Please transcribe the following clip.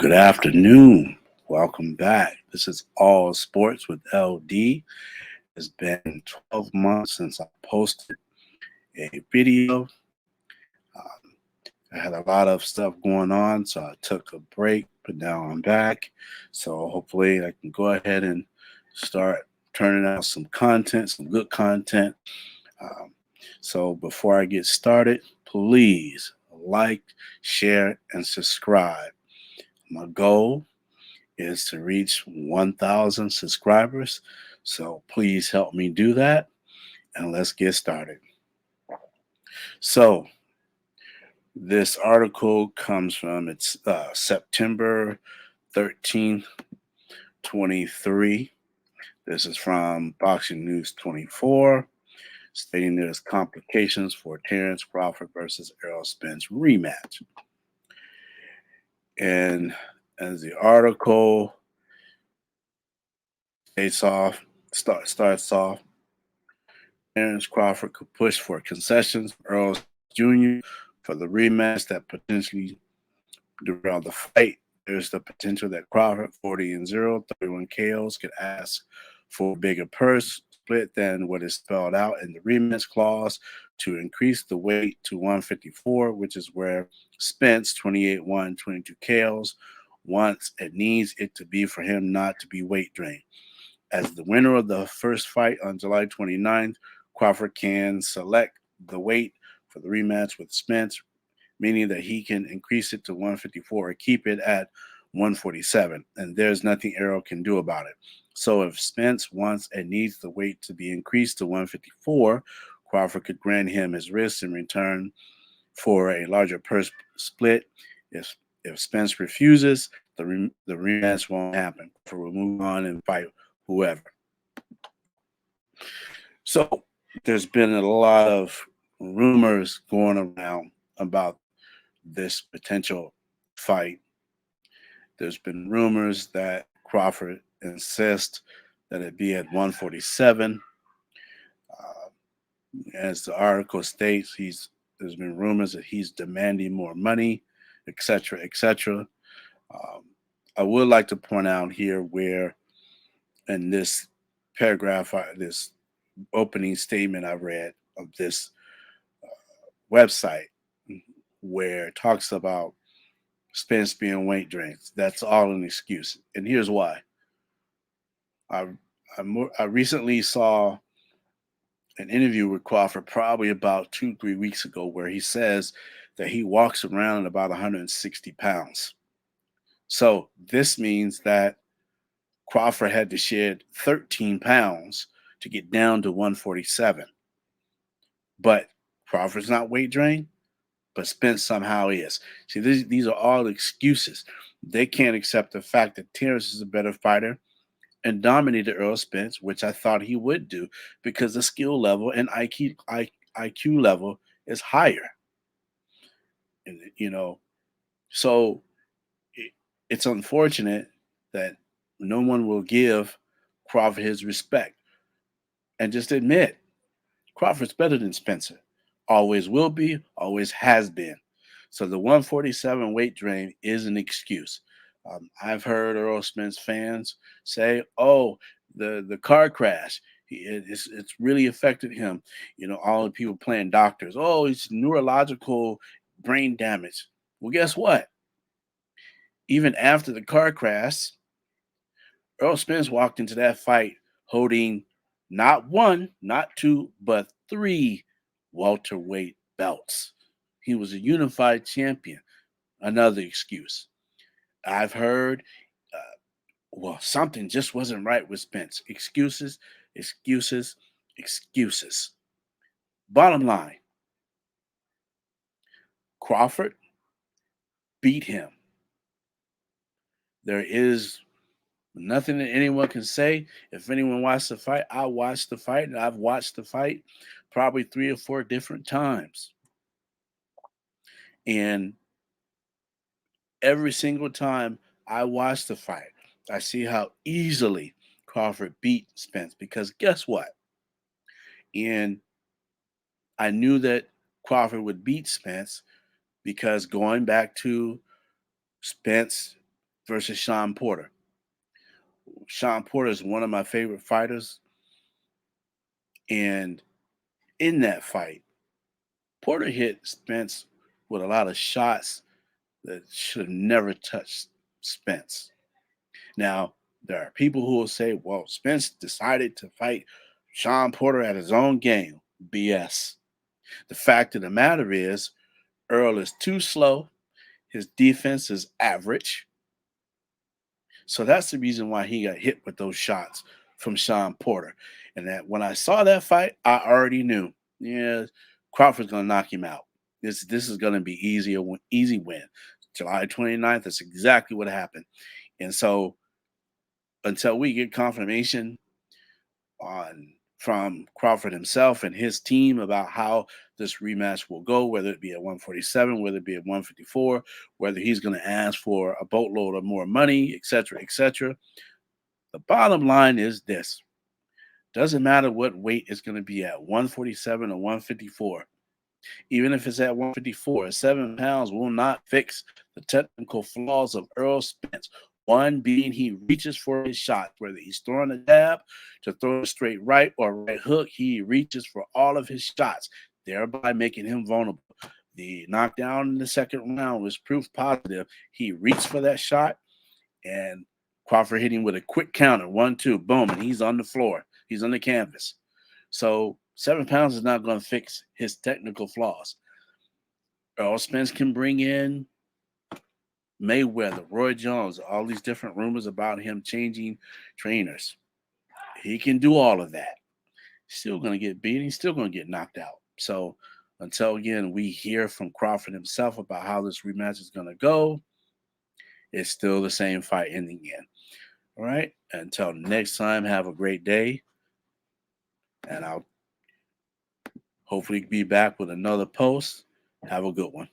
Good afternoon. Welcome back. This is All Sports with LD. It's been 12 months since I posted a video. Um, I had a lot of stuff going on, so I took a break, but now I'm back. So hopefully I can go ahead and start turning out some content, some good content. Um, so before I get started, please like, share, and subscribe. My goal is to reach 1,000 subscribers. So please help me do that and let's get started. So this article comes from September 13th, 23. This is from Boxing News 24, stating there's complications for Terrence Crawford versus Errol Spence rematch. And as the article starts off, Terrence Crawford could push for concessions from Earl Jr. for the rematch that potentially derail the fight. There's the potential that Crawford, 40-0, 31 KOs, could ask for a bigger purse split than what is spelled out in the rematch clause to increase the weight to 154, which is where Spence, 28-1, 22 KOs, wants and needs it to be for him not to be weight drained. As the winner of the first fight on July 29th, Crawford can select the weight for the rematch with Spence, meaning that he can increase it to 154 or keep it at 147, and there's nothing Errol can do about it. So if Spence wants and needs the weight to be increased to 154, Crawford could grant him his wrist in return for a larger purse split. If Spence refuses, the rematch won't happen. Crawford will move on and fight whoever. So there's been a lot of rumors going around about this potential fight. There's been rumors that Crawford insists that it be at 147. Uh, as the article states, there's been rumors that he's demanding more money, etc., etc. Um, I would like to point out here where in this paragraph, this opening statement I read of this website, where it talks about Spence being weight drained. That's all an excuse. And here's why. I, I recently saw an interview with Crawford probably about 2-3 weeks ago where he says that he walks around at about 160 pounds. So this means that Crawford had to shed 13 pounds to get down to 147. But Crawford's not weight drained, but Spence somehow is. See, these are all excuses. They can't accept the fact that Terrence is a better fighter and dominated Earl Spence, which I thought he would do because the skill level and IQ level is higher. And, so it's unfortunate that no one will give Crawford his respect and just admit Crawford's better than Spencer. Always will be, always has been. So the 147 weight drain is an excuse. I've heard Earl Spence fans say, "Oh, the car crash, it's really affected him." All the people playing doctors. Oh, it's neurological brain damage. Well, guess what? Even after the car crash, Earl Spence walked into that fight holding not one, not two, but three welterweight belts. He was a unified champion. Another excuse. I've heard, something just wasn't right with Spence. Excuses, excuses, excuses. Bottom line, Crawford beat him. There is nothing that anyone can say. If anyone watched the fight, I watched the fight, and I've watched the fight probably 3 or 4 different times. And every single time I watch the fight, I see how easily Crawford beat Spence because guess what? And I knew that Crawford would beat Spence because going back to Spence versus Sean Porter. Sean Porter is one of my favorite fighters. And in that fight, Porter hit Spence with a lot of shots that should have never touched Spence. Now, there are people who will say, well, Spence decided to fight Sean Porter at his own game. BS. The fact of the matter is, Earl is too slow. His defense is average. So that's the reason why he got hit with those shots from Sean Porter. And that when I saw that fight, I already knew, yeah, Crawford's gonna knock him out. This is gonna be easy win. July 29th, that's exactly what happened. And so until we get confirmation on from Crawford himself and his team about how this rematch will go, whether it be at 147, whether it be at 154, whether he's going to ask for a boatload of more money, etc., etc. The bottom line is this. Doesn't matter what weight it's going to be at, 147 or 154. Even if it's at 154, 7 pounds will not fix the technical flaws of Earl Spence. One being he reaches for his shot, whether he's throwing a jab to throw a straight right or right hook, he reaches for all of his shots, thereby making him vulnerable. The knockdown in the second round was proof positive. He reached for that shot, and Crawford hit him with a quick counter, 1-2, boom, and he's on the floor. He's on the canvas. So 7 pounds is not going to fix his technical flaws. Earl Spence can bring in Mayweather, Roy Jones, all these different rumors about him changing trainers. He can do all of that. Still going to get beat. He's still going to get knocked out. So until, again, we hear from Crawford himself about how this rematch is going to go, it's still the same fight in the end. All right. Until next time, have a great day. And I'll hopefully be back with another post. Have a good one.